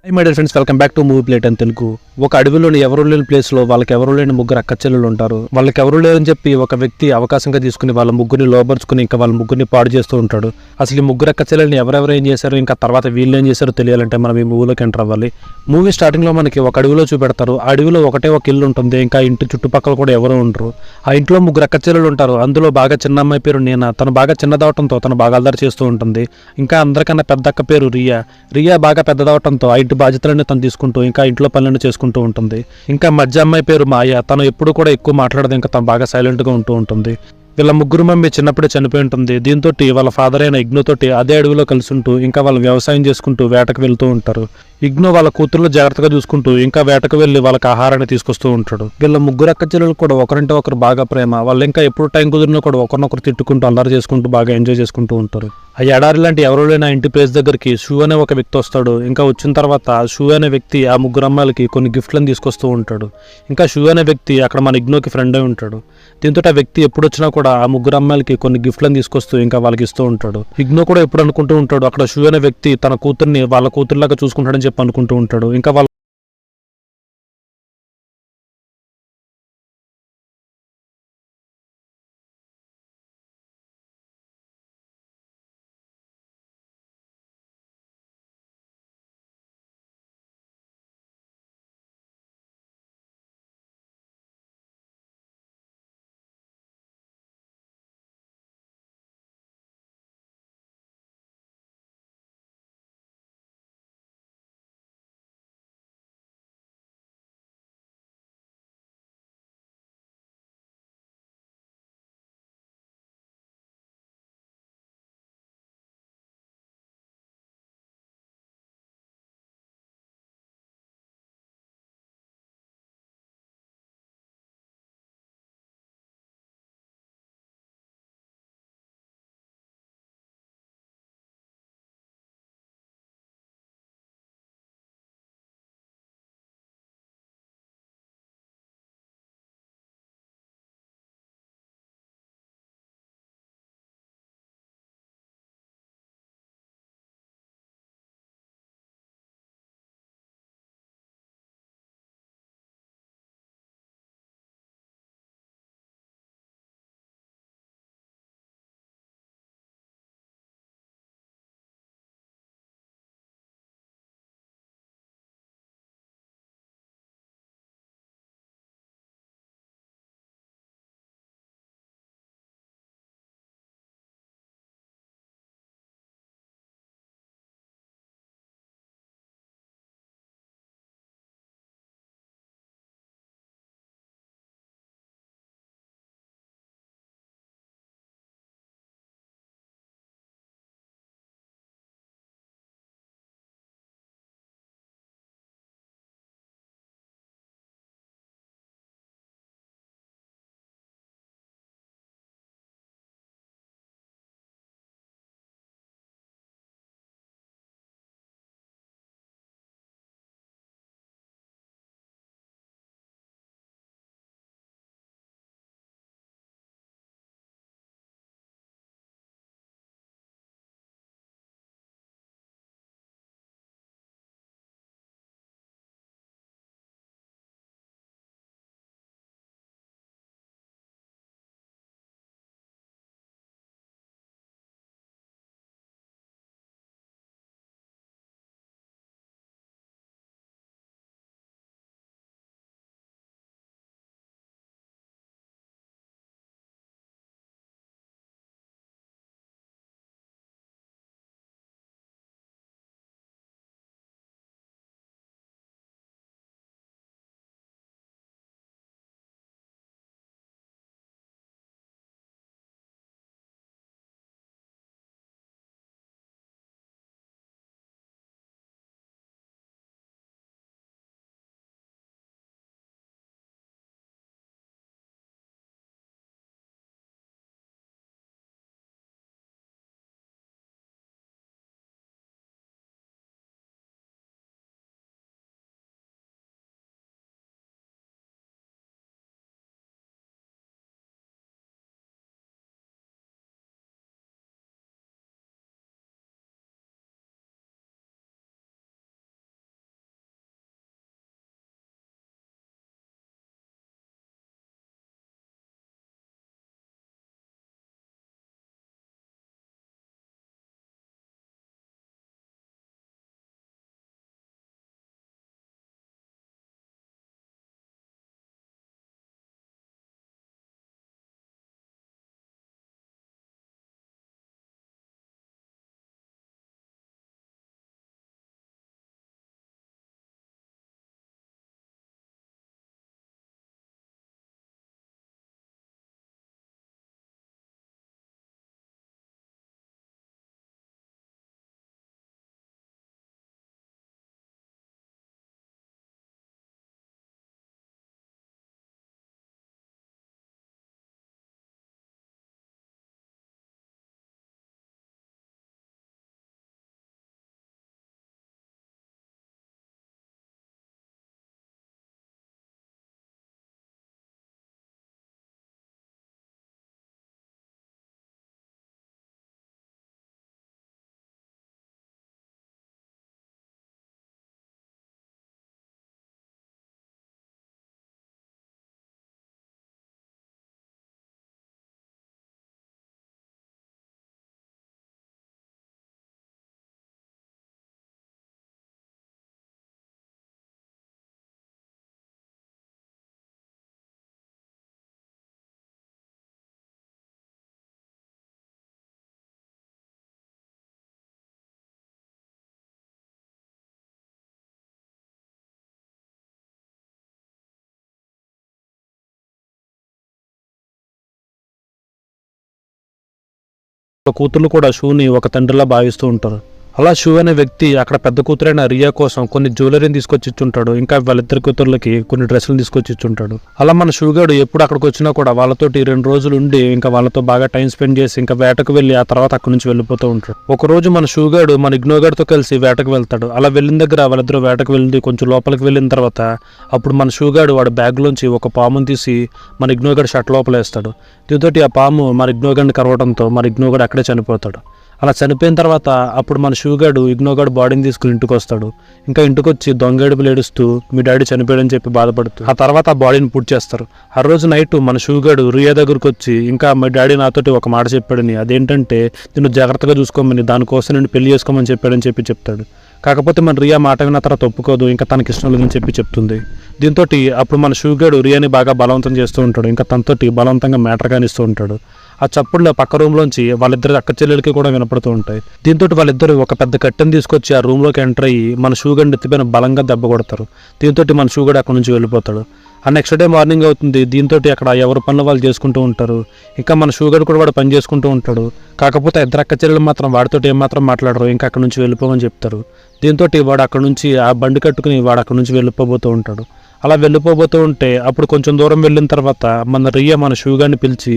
High my dear friends, welcome back to movie plate అని తెలుగు. ఒక అడవిలోని ఎవరు లేని ప్లేస్లో వాళ్ళకి ఎవరు లేని ముగ్గురు అక్కచెల్లెలు ఉంటారు. వాళ్ళకి ఎవరు లేరని చెప్పి ఒక వ్యక్తి అవకాశంగా తీసుకుని వాళ్ళ ముగ్గురిని లోబరుచుకుని ఇంకా వాళ్ళ ముగ్గురిని పాడు చేస్తూ ఉంటాడు. అసలు ఈ ముగ్గురు అక్కచెల్లెల్ని ఎవరెవరు ఏం చేశారు, ఇంకా తర్వాత వీళ్ళు ఏం చేశారో తెలియాలంటే మనం ఈ మూవీలోకి ఎంటర్ అవ్వాలి. మూవీ స్టార్టింగ్లో మనకి ఒక అడవిలో చూపెడతారు. ఆ అడవిలో ఒకటే ఒక ఇల్లు ఉంటుంది. ఇంకా ఇంటి చుట్టుపక్కల కూడా ఎవరు ఉండరు. ఆ ఇంట్లో ముగ్గురు అక్కచెల్లెలు ఉంటారు. అందులో బాగా చిన్న అమ్మాయి పేరు నీనా. తను బాగా చిన్నదవటంతో తను బాగా అల్లరి చేస్తూ ఉంటుంది. ఇంకా అందరికన్నా పెద్ద అక్క పేరు రియా. రియా బాగా పెద్దదవటంతో ఆ ఇంటి బాధ్యతలన్నీ తను తీసుకుంటూ ఇంకా ఇంట్లో పనులను చేసుకుంటూ ఉంటుంది. ఇంకా మధ్య అమ్మాయి పేరు మాయ. తను ఎప్పుడు కూడా ఎక్కువ మాట్లాడదు. ఇంకా తను బాగా సైలెంట్గా ఉంటూ ఉంటుంది. వీళ్ళ ముగ్గురు మమ్మీ చిన్నప్పుడే చనిపోయి ఉంటుంది. దీంతో వాళ్ళ ఫాదర్ అయిన ఇగ్నోతోటి అదే అడవిలో కలిసి ఉంటూ ఇంకా వాళ్ళు వ్యవసాయం చేసుకుంటూ వేటకు వెళ్తూ ఉంటారు. ఇగ్నో వాళ్ళ కూతుర్లు జాగ్రత్తగా చూసుకుంటూ ఇంకా వేటకు వెళ్లి వాళ్ళకి ఆహారాన్ని తీసుకొస్తూ ఉంటాడు. వీళ్ళ ముగ్గురు అక్క చెల్లెలు కూడా ఒకరంటే ఒకరు బాగా ప్రేమ. వాళ్ళు ఇంకా ఎప్పుడు టైం కుదిరినా కూడా ఒకరినొకరు తిట్టుకుంటూ అల్లరి చేసుకుంటూ బాగా ఎంజాయ్ చేసుకుంటూ ఉంటారు. ఆ ఎడారి లాంటి ఎవరో లేని ఆ ఇంటి ప్లేస్ దగ్గరికి షూ అనే ఒక వ్యక్తి వస్తాడు. ఇంకా వచ్చిన తర్వాత షూ అనే వ్యక్తి ఆ ముగ్గురు అమ్మాయిలకి కొన్ని గిఫ్ట్లను తీసుకొస్తూ ఉంటాడు. ఇంకా షూ అనే వ్యక్తి అక్కడ మన ఇగ్నోకి ఫ్రెండ్ అయి ఉంటాడు. దీంతో ఆ వ్యక్తి ఎప్పుడు వచ్చినా కూడా ఆ ముగ్గురు అమ్మాయిలకి కొన్ని గిఫ్ట్లను తీసుకొస్తూ ఇంకా వాళ్ళకి ఇస్తూ ఉంటాడు. ఇగ్నో కూడా ఎప్పుడు అనుకుంటూ ఉంటాడు అక్కడ షూ అనే వ్యక్తి తన కూతుర్ని వాళ్ళ కూతుర్లాగా చూసుకుంటాడని చెప్పి అనుకుంటూ ఉంటాడు. ఇంకా వాళ్ళ కూతుర్లు కూడా షూని ఒక తండ్రిలా భావిస్తూ ఉంటారు. అలా షూ అనే వ్యక్తి అక్కడ పెద్ద కూతురైన రియా కోసం కొన్ని జ్యువెలరీని తీసుకొచ్చి ఇచ్చుంటాడు. ఇంకా వాళ్ళిద్దరి కూతుర్లకి కొన్ని డ్రెస్సులు తీసుకొచ్చి ఇచ్చుంటాడు. అలా మన షూగాడు ఎప్పుడు అక్కడికి వచ్చినా కూడా వాళ్ళతోటి 2 రోజులు ఉండి ఇంకా వాళ్ళతో బాగా టైం స్పెండ్ చేసి ఇంకా వేటకు వెళ్ళి ఆ తర్వాత అక్కడి నుంచి వెళ్ళిపోతూ ఉంటాడు. ఒక రోజు మన షూగాడు మన ఇగ్నోగాడితో కలిసి వేటకు వెళ్తాడు. అలా వెళ్ళిన దగ్గర వాళ్ళిద్దరూ వేటకు వెళ్ళి కొంచెం లోపలికి వెళ్ళిన తర్వాత అప్పుడు మన షూగాడు వాడి బ్యాగ్లోంచి ఒక పాముని తీసి మన ఇగ్నోగాడు షర్ట్ లోపల వేస్తాడు. దీంతో ఆ పాము మన ఇగ్నోగాడిని కరవడంతో మన ఇగ్నోగాడు అక్కడే చనిపోతాడు. అలా చనిపోయిన తర్వాత అప్పుడు మన షూగాడు ఇగ్నోగాడు బాడీని తీసుకుని ఇంటికి వస్తాడు. ఇంకా ఇంటికి వచ్చి దొంగేడుపులు ఏడుస్తూ మీ డాడీ చనిపోయాడని చెప్పి బాధపడుతూ ఆ తర్వాత ఆ బాడీని పూర్తి చేస్తారు. ఆ రోజు నైట్ మన షూగాడు రియా దగ్గరకు వచ్చి ఇంకా మీ డాడీ నాతోటి ఒక మాట చెప్పాడని, అదేంటంటే నిన్ను జాగ్రత్తగా చూసుకోమని, దానికోసం నేను పెళ్లి చేసుకోమని చెప్పాడని చెప్పి చెప్తాడు. కాకపోతే మన రియా మాట విన్న తర్వాత ఒప్పుకోదు, ఇంకా తనకి ఇష్టం లేదని చెప్పి చెప్తుంది. దీంతో అప్పుడు మన షూగాడు రియాని బాగా బలవంతం చేస్తూ ఉంటాడు. ఇంకా తనతోటి బలవంతంగా మ్యాటర్ కానిస్తూ ఉంటాడు. ఆ చప్పుడులో పక్క రూమ్లోంచి వాళ్ళిద్దరు అక్క చెల్లెలకి కూడా వినపడుతూ ఉంటాయి. దీంతో వాళ్ళిద్దరు ఒక పెద్ద కట్టెని తీసుకొచ్చి ఆ రూమ్లోకి ఎంటర్ అయ్యి మన షూగడ్ ఎత్తిపోయిన బలంగా దెబ్బ కొడతారు. దీంతో మన షూగడ్ అక్కడ నుంచి వెళ్ళిపోతాడు. ఆ నెక్స్ట్ డే మార్నింగ్ అవుతుంది. దీంతో అక్కడ ఎవరి పనులు వాళ్ళు చేసుకుంటూ ఉంటారు. ఇంకా మన షూగడ్ కూడా వాడు పని చేసుకుంటూ ఉంటాడు. కాకపోతే ఇద్దరు అక్క చెల్లెలు మాత్రం వాడితో ఏమాత్రం మాట్లాడరు. ఇంకా అక్కడ నుంచి వెళ్ళిపోమని చెప్తారు. దీంతో వాడు అక్కడ నుంచి ఆ బండి కట్టుకుని వాడు అక్కడ నుంచి వెళ్ళిపోబోతూ ఉంటాడు. అలా వెళ్ళిపోబోతూ ఉంటే అప్పుడు కొంచెం దూరం వెళ్ళిన తర్వాత మన రియా మన షూగాడిని పిలిచి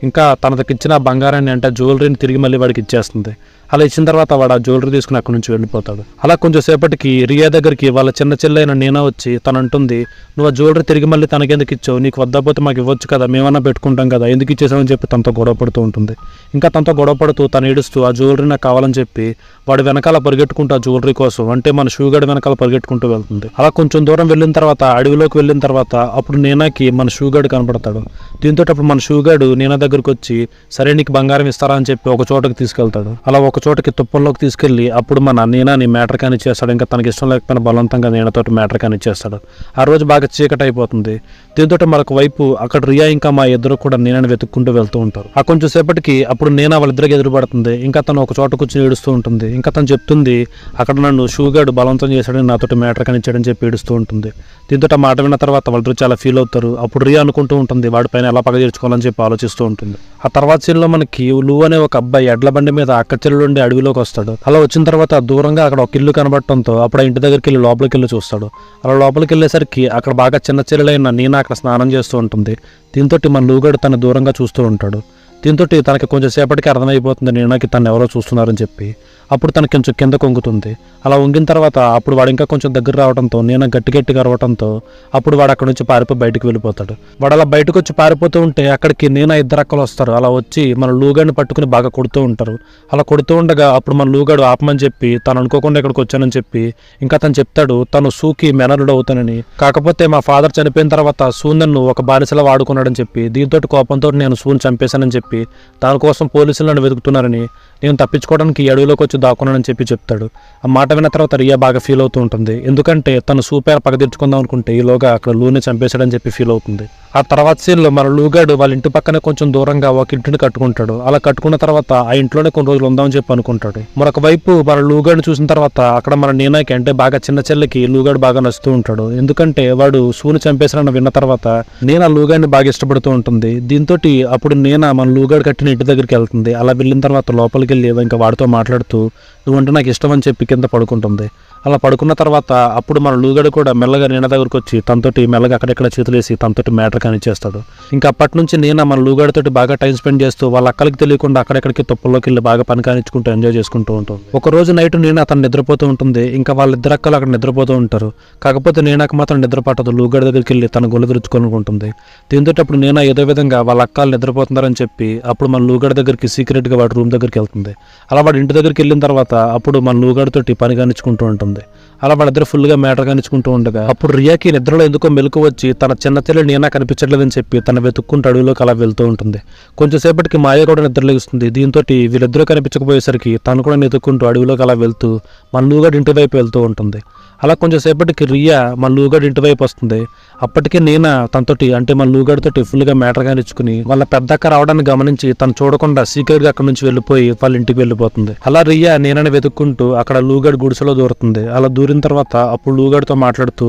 ఇంకా తనకి ఇచ్చిన బంగారాన్ని అంటే జ్యువెలరీని తిరిగి మళ్ళీ వాడికి ఇచ్చేస్తుంది. అలా ఇచ్చిన తర్వాత వాడు ఆ జ్యువెలరీ తీసుకుని అక్కడి నుంచి వెళ్ళిపోతాడు. అలా కొంచెం సేపటికి రియా దగ్గరికి వాళ్ళ చిన్న చెల్లైన నీనా వచ్చి తను అంటుంది, నువ్వు ఆ జ్యువెలరీ తిరిగి మళ్ళీ తనకెందుకు ఇచ్చావు, నీకు వద్దపోతే మాకు ఇవ్వచ్చు కదా, మేమన్నా పెట్టుకుంటాం కదా, ఎందుకు ఇచ్చేసామని చెప్పి తనతో గొడవ పడుతూ ఉంటుంది. ఇంకా తనతో గొడవ పడుతూ తను ఏడుస్తూ ఆ జ్యువెలరీ నాకు కావాలని చెప్పి వాడు వెనకాల పరిగెట్టుకుంటూ ఆ జ్యువెలరీ కోసం అంటే మన షూగడ్ వెనకాల పరిగెట్టుకుంటూ వెళ్తుంది. అలా కొంచెం దూరం వెళ్ళిన తర్వాత అడవిలోకి వెళ్ళిన తర్వాత అప్పుడు నీనాకి మన షూగడ్ కనపడతాడు. దీంతో అప్పుడు మన షూగడ్ నీనా దగ్గరకు వచ్చి సరే నీకు బంగారం ఇస్తారా అని చెప్పి ఒక చోటకి తీసుకెళ్తాడు. అలా ఒక చోటకి తుప్పల్లోకి తీసుకెళ్లి అప్పుడు మన నీనాని మ్యాటర్ కానిచ్చేస్తాడు. ఇంకా తనకి ఇష్టం లేకపోయినా బలవంతంగా నీనాతో మ్యాటర్ కానిచ్చేస్తాడు. ఆ రోజు బాగా చీకటి అయిపోతుంది. దీంతో మరొక వైపు అక్కడ రియా ఇంకా మా ఇద్దరు కూడా నీనాని వెతుక్కుంటూ వెళ్తూ ఉంటారు. ఆ కొంచెం సేపటికి అప్పుడు నీనా వాళ్ళిద్దరికి ఎదురుపడుతుంది. ఇంకా తను ఒక చోట కూర్చొని ఏడుస్తూ ఉంటుంది. ఇంకా తను చెప్తుంది అక్కడ నన్ను షూగాడు బలవంతం చేశాడని నాతో మ్యాటర్ కానిచ్చాడని చెప్పి ఏడుస్తూ ఉంటుంది. దీంతో ఆ మాట విన్న తర్వాత వాళ్ళిద్దరు చాలా ఫీల్ అవుతారు. అప్పుడు రియా అనుకుంటూ ఉంటుంది వాడిపైన ఎలా పగ తీర్చుకోవాలని చెప్పి ఆలోచిస్తూ ఉంటుంది. ఆ తర్వాత సీన్లో మనకి లూ అనే ఒక అబ్బాయి ఎడ్ల బండి మీద అక్క చెల్లెలు ఉండే అడవిలోకి వస్తాడు. అలా వచ్చిన తర్వాత దూరంగా అక్కడ ఒక ఇల్లు కనబడటంతో అప్పుడు ఆ ఇంటి దగ్గరికి వెళ్ళి లోపలికి వెళ్ళి చూస్తాడు. అలా లోపలికి వెళ్ళేసరికి అక్కడ బాగా చిన్న చెల్లెలైన నీనా అక్కడ స్నానం చేస్తూ ఉంటుంది. దీంతో మన లూగాడు తన దూరంగా చూస్తూ ఉంటాడు. దీంతో తనకి కొంచెం సేపటికి అర్థమైపోతుంది నీనాకి తను ఎవరో చూస్తున్నారని చెప్పి. అప్పుడు తనకి కొంచెం కింద కొంగుతుంది. అలా వంగిన తర్వాత అప్పుడు వాడు ఇంకా కొంచెం దగ్గర రావడంతో నీనా గట్టిగా అరవడంతో అప్పుడు వాడు అక్కడ నుంచి పారిపోయి బయటకు వెళ్ళిపోతాడు. వాడు అలా బయటకు వచ్చి పారిపోతూ ఉంటే అక్కడికి నీనా ఇద్దరు అక్కలు వస్తారు. అలా వచ్చి మన లూగాడిని పట్టుకుని బాగా కొడుతూ ఉంటారు. అలా కొడుతూ ఉండగా అప్పుడు మన లూగాడు ఆపమని చెప్పి తను అనుకోకుండా ఇక్కడికి వచ్చానని చెప్పి ఇంకా తను చెప్తాడు తను సూకి మెనరుడు అవుతానని. కాకపోతే మా ఫాదర్ చనిపోయిన తర్వాత సూ నన్ను ఒక బానిసలా వాడుకున్నాడని చెప్పి దీంతో కోపంతో నేను సూని చంపేశానని చెప్పి దానికోసం పోలీసులు నన్ను వెతుకుతున్నారని నేను తప్పించుకోవడానికి ఈ అడవిలోకి వచ్చి దాక్కున్నానని చెప్పి చెప్తాడు. ఆ మాట విన్న తర్వాత రియా బాగా ఫీల్ అవుతూ ఉంటుంది. ఎందుకంటే తను సూపర్ పగ తీర్చుకుందాం అనుకుంటే ఈలోగా అక్కడ లూని చంపేశాడని చెప్పి ఫీల్ అవుతుంది. ఆ తర్వాత సీన్లో మన లూగాడు వాళ్ళ ఇంటి పక్కనే కొంచెం దూరంగా ఒక ఇంటిని కట్టుకుంటాడు. అలా కట్టుకున్న తర్వాత ఆ ఇంట్లోనే కొన్ని రోజులు ఉందామని చెప్పి అనుకుంటాడు. మరొక వైపు మన లూగాడిని చూసిన తర్వాత అక్కడ మన నీనాకి అంటే బాగా చిన్న చెల్లికి లూగాడు బాగా నచ్చుతూ ఉంటాడు. ఎందుకంటే వాడు సూని చంపేశాడని విన్న తర్వాత నీనా లూగాడిని బాగా ఇష్టపడుతూ ఉంటుంది. దీంతో అప్పుడు నీనా మన లూగాడు కట్టిన ఇంటి దగ్గరికి వెళ్తుంది. అలా వెళ్ళిన తర్వాత లోపలికి వెళ్ళి ఇంకా వాడితో మాట్లాడుతూ నువ్వంటే నాకు ఇష్టం అని చెప్పి కింద పడుకుంటుంది. అలా పడుకున్న తర్వాత అప్పుడు మన లూగాడు కూడా మెల్లగా నీనా దగ్గరకు వచ్చి తనతోటి మెల్లగా అక్కడెక్కడ చేతులేసి తనతోటి మ్యాటర్ కానిచ్చేస్తాడు. ఇంకా అప్పటి నుంచి నీనా మన లూగాడితోటి బాగా టైం స్పెండ్ చేస్తూ వాళ్ళ అక్కలకి తెలియకుండా అక్కడెక్కడికి తుప్పల్లోకి వెళ్ళి బాగా పని కానిచ్చుకుంటూ ఎంజాయ్ చేసుకుంటూ ఉంటుంది. ఒక రోజు నైట్ నీనా అతను నిద్రపోతూ ఉంటుంది. ఇంకా వాళ్ళిద్దరు అక్కలు అక్కడ నిద్రపోతూ ఉంటారు. కాకపోతే నీనాకు మాత్రం నిద్ర పట్టదు. లూగాడి దగ్గరికి వెళ్ళి తన గొల్లు తెరుచుకోనుకుంటుంది. దీంతో అప్పుడు నీనా ఏదో విధంగా వాళ్ళ అక్కలు నిద్రపోతున్నారని చెప్పి అప్పుడు మన లూగాడి దగ్గరికి సీక్రెట్గా వాడి రూమ్ దగ్గరికి వెళ్తుంది. అలా వాడి ఇంటి దగ్గరికి వెళ్ళిన తర్వాత అప్పుడు మన లూగాడితోటి పని కానిచ్చుకుంటూ ఉంటుంది. అలా వాళ్ళిద్దరు ఫుల్గా మ్యాటర్ కానిచ్చుకుంటూ ఉండగా అప్పుడు రియాకి నిద్రలో ఎందుకో మెలకు వచ్చి తన చిన్న చెల్లి నీనా కనిపించట్లేదని చెప్పి తన వెతుక్కుంటూ అడవిలోకి అలా వెళ్తూ ఉంటుంది. కొంచెం సేపటికి మాయ కూడా నిద్రలేస్తుంది. దీంతో వీళ్ళిద్దరూ కనిపించకపోయేసరికి తను కూడా వెతుక్కుంటూ అడవిలోకి అలా వెళ్తూ మన లూగాడి ఇంటి వైపు వెళ్తూ ఉంటుంది. అలా కొంచెం సేపటికి రియా మన లూగాడి ఇంటి వైపు వస్తుంది. అప్పటికే నీనా తనతోటి అంటే మన లూగాడితోటి ఫుల్గా మ్యాటర్ కానిచ్చుకుని వాళ్ళ పెద్దక్క రావడాన్ని గమనించి తను చూడకుండా సీక్రెట్గా అక్కడ నుంచి వెళ్ళిపోయి వాళ్ళ ఇంటికి వెళ్ళిపోతుంది. అలా రియా నీనాని వెతుక్కుంటూ అక్కడ లూగాడి గుడిసెలో దూరుతుంది. అలా దూరిన తర్వాత అప్పుడు లూగాడితో మాట్లాడుతూ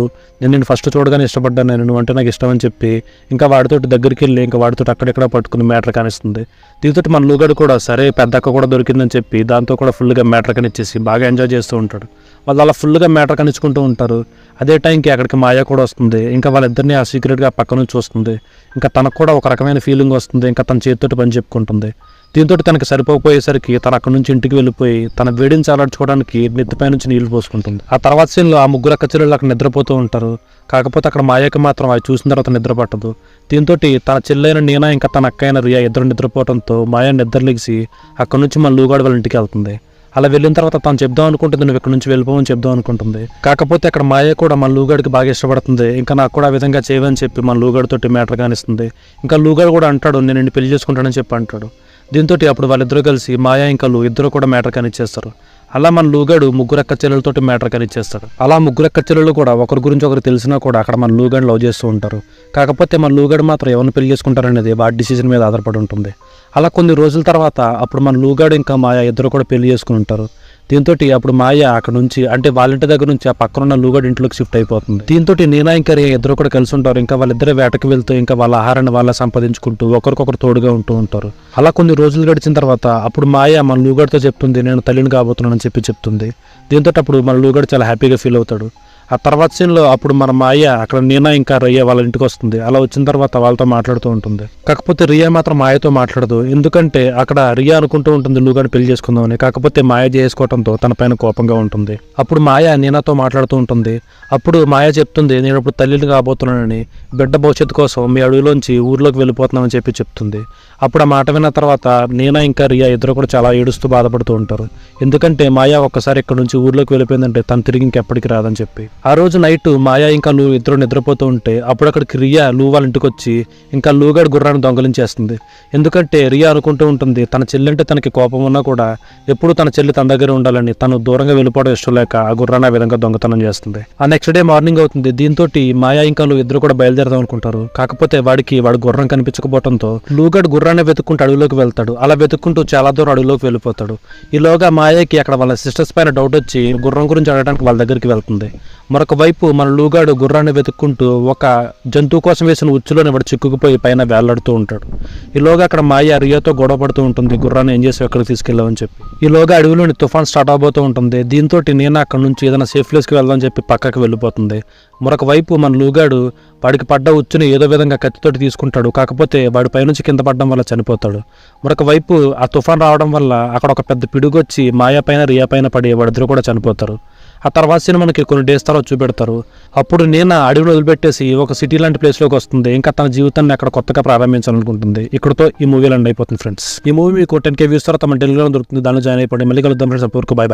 నేను ఫస్ట్ చూడగానే ఇష్టపడ్డాను, నువ్వు అంటే నాకు ఇష్టం అని చెప్పి ఇంకా వాడితో దగ్గరికి వెళ్ళి ఇంకా వాడితో అక్కడెక్కడ పట్టుకుని మ్యాటర్ కానిస్తుంది. దీంతో మన లూగాడు కూడా సరే పెద్ద అక్క కూడా దొరికిందని చెప్పి దాంతో కూడా ఫుల్గా మ్యాటర్ కనిచ్చేసి బాగా ఎంజాయ్ చేస్తూ ఉంటాడు. వాళ్ళు అలా ఫుల్గా మ్యాటర్ కనిచ్చుకుంటూ ఉంటారు. అదే టైంకి అక్కడికి మాయ కూడా వస్తుంది. ఇంకా వాళ్ళిద్దరిని ఆ సీక్రెట్గా పక్క నుంచి చూస్తుంది. ఇంకా తనకు కూడా ఒక రకమైన ఫీలింగ్ వస్తుంది. ఇంకా తన చేతితోటి పని చెప్పుకుంటుంది. దీంతో తనకి సరిపోయేసరికి తను అక్కడి నుంచి ఇంటికి వెళ్ళిపోయి తన వేడిని చాలార్చుకోవడానికి నెత్తిపై నుంచి నీళ్లు పోసుకుంటుంది. ఆ తర్వాత సీన్లో ఆ ముగ్గురు అక్క చెల్లెళ్ళు అక్కడ నిద్రపోతూ ఉంటారు. కాకపోతే అక్కడ మాయకి మాత్రం అవి చూసిన తర్వాత నిద్ర పట్టదు. దీంతో తన చెల్లైన నీనా ఇంకా తన అక్క అయిన రియా ఇద్దరు నిద్రపోవడంతో మాయ నిద్రలేసి అక్కడి నుంచి మన లూగాడు వాళ్ళ ఇంటికి వెళ్తుంది. అలా వెళ్ళిన తర్వాత తను చెప్దాం అనుకుంటుంది, నువ్వు ఇక్కడ నుంచి వెళ్ళిపోవని చెప్దాం అనుకుంటుంది. కాకపోతే అక్కడ మాయ కూడా మన లూగాడికి బాగా ఇష్టపడుతుంది. ఇంకా నాకు కూడా ఆ విధంగా చేయవని చెప్పి మన లూగాడితోటి మ్యాటర్ కానిస్తుంది. ఇంకా లూగాడు కూడా అంటాడు, నేను నిన్ను పెళ్లి చేసుకుంటానని చెప్పి అంటాడు. దీంతో అప్పుడు వాళ్ళిద్దరూ కలిసి మాయ ఇంకా ఇద్దరు కూడా మ్యాటర్ కానిచ్చేస్తారు. అలా మన లూగాడు ముగ్గురు అక్క చెల్లెలతోటి మ్యాటర్ కానిచ్చేస్తాడు. అలా ముగ్గురు అక్క చెల్లెలు కూడా ఒకరి గురించి ఒకరు తెలిసినా కూడా అక్కడ మన లూగాడు లవ్ చేస్తూ ఉంటారు. కాకపోతే మన లూగాడు మాత్రం ఎవరిని పెళ్లి చేసుకుంటారనేది వాడి డిసిజన్ మీద ఆధారపడి ఉంటుంది. అలా కొన్ని రోజుల తర్వాత అప్పుడు మన లూగాడు ఇంకా మాయ ఇద్దరు కూడా పెళ్లి చేసుకుని ఉంటారు. దీంతో అప్పుడు మాయ అక్కడ నుంచి అంటే వాళ్ళ ఇంటి దగ్గర నుంచి ఆ పక్కనున్న లూగాడు ఇంట్లోకి షిఫ్ట్ అయిపోతుంది. దీంతో నీనా ఇంకా రియా ఇద్దరు కూడా కలిసి ఉంటారు. ఇంకా వాళ్ళిద్దరే వేటకి వెళ్తూ ఇంకా వాళ్ళ ఆహారాన్ని వాళ్ళ సంపాదించుకుంటూ ఒకరికొకరు తోడుగా ఉంటూ ఉంటారు. అలా కొన్ని రోజులు గడిచిన తర్వాత అప్పుడు మాయ మన లూగాడితో చెప్తుంది, నేను తల్లిని కాబోతున్నానని చెప్పి చెప్తుంది. దీంతో అప్పుడు మన లూగాడు చాలా హ్యాపీగా ఫీల్ అవుతాడు. ఆ తర్వాత సీన్లో అప్పుడు మన మాయ అక్కడ నీనా ఇంకా రియా వాళ్ళ ఇంటికి వస్తుంది. అలా వచ్చిన తర్వాత వాళ్ళతో మాట్లాడుతూ ఉంటుంది. కాకపోతే రియా మాత్రం మాయతో మాట్లాడదు. ఎందుకంటే అక్కడ రియా అనుకుంటూ ఉంటుంది లూగాని పెళ్లి చేసుకుందామని. కాకపోతే మాయ చేసుకోవడంతో తన పైన కోపంగా ఉంటుంది. అప్పుడు మాయ నీనాతో మాట్లాడుతూ ఉంటుంది. అప్పుడు మాయ చెప్తుంది, నేను ఇప్పుడు తల్లిని కాబోతున్నానని, బిడ్డ భవిష్యత్తు కోసం మీ అడవిలోంచి ఊర్లోకి వెళ్ళిపోతున్నామని చెప్పి చెప్తుంది. అప్పుడు ఆ మాట విన్న తర్వాత నీనా ఇంకా రియా ఇద్దరు కూడా చాలా ఏడుస్తూ బాధపడుతూ ఉంటారు. ఎందుకంటే మాయ ఒక్కసారి ఇక్కడ నుంచి ఊర్లోకి వెళ్ళిపోయిందంటే తను తిరిగి ఇంకెప్పటికి రాదని చెప్పి. ఆ రోజు నైట్ మాయ ఇంకా ఇద్దరు నిద్రపోతూ ఉంటే అప్పుడు అక్కడికి రియా వాళ్ళ ఇంటికి వచ్చి ఇంకా లూగాడు గుర్రాన్ని దొంగలించేస్తుంది. ఎందుకంటే రియా అనుకుంటూ ఉంటుంది తన చెల్లి అంటే తనకి కోపం ఉన్నా కూడా ఎప్పుడు తన చెల్లి తన దగ్గర ఉండాలని, తను దూరంగా వెళ్ళిపోవడం ఇష్టం లేక ఆ గుర్రాన్ని ఆ విధంగా దొంగతనం చేస్తుంది. ఆ నెక్స్ట్ డే మార్నింగ్ అవుతుంది. దీంతో మాయ ఇంకా ఇద్దరు కూడా బయలుదేరదాం అనుకుంటారు. కాకపోతే వాడి గుర్రం కనిపించకపోవడంతో లూగాడు గుర్రాన్ని వెతుక్కుంటూ అడవిలోకి వెళ్తాడు. అలా వెతుక్కుంటూ చాలా దూరం అడవిలోకి వెళ్ళిపోతాడు. ఈలోగా మాయకి అక్కడ వాళ్ళ సిస్టర్స్ పైన డౌట్ వచ్చి గుర్రం గురించి అడగడానికి వాళ్ళ దగ్గరికి వెళ్తుంది. మరొక వైపు మన లూగాడు గుర్రాన్ని వెతుక్కుంటూ ఒక జంతువు కోసం వేసిన ఉచ్చులోని వాడు చిక్కుకుపోయి పైన వేలాడుతూ ఉంటాడు. ఈలోగా అక్కడ మాయ రియాతో గొడవ పడుతూ ఉంటుంది, గుర్రాన్ని ఏం చేసి ఎక్కడికి తీసుకెళ్ళామని చెప్పి. ఈలోగా అడవిలోని తుఫాన్ స్టార్ట్ అవబోతూ ఉంటుంది. దీంతో నేను అక్కడ నుంచి ఏదైనా సేఫ్ ప్లేస్కి వెళ్దామని చెప్పి పక్కకి వెళ్ళిపోతుంది. మరొక వైపు మన లూగాడు వాడికి పడ్డ ఉచ్చుని ఏదో విధంగా కత్తితోటి తీసుకుంటాడు. కాకపోతే వాడి పైనుంచి కింద పడడం వల్ల చనిపోతాడు. మరొక వైపు ఆ తుఫాన్ రావడం వల్ల అక్కడ ఒక పెద్ద పిడుగొచ్చి మాయ పైన రియా పైన పడి వాడిద్దరు కూడా చనిపోతారు. ఆ తర్వాత సీన్ మనకి కొన్ని డేస్ తర్వాత చూపెడతారు. అప్పుడు నేను అడవిని వదిలిపెట్టేసి ఒక సిటీ లాంటి ప్లేస్లోకి వస్తుంది. ఇంకా తన జీవితాన్ని అక్కడ కొత్తగా ప్రారంభించాలనుకుంటుంది. ఇక్కడతో ఈ మూవీ ల్యాండ్ అయిపోతుంది ఫ్రెండ్స్. ఈ మూవీ మీకు 10K వ్యూస్ తర్వాత మన టెలిగ్రామ్ దొరుకుతుంది. దానిలో జాయిన్ అయిపోండి. మళ్ళీ కలుద్దాం ఫ్రెండ్స్. అప్పటివరకు బై బై.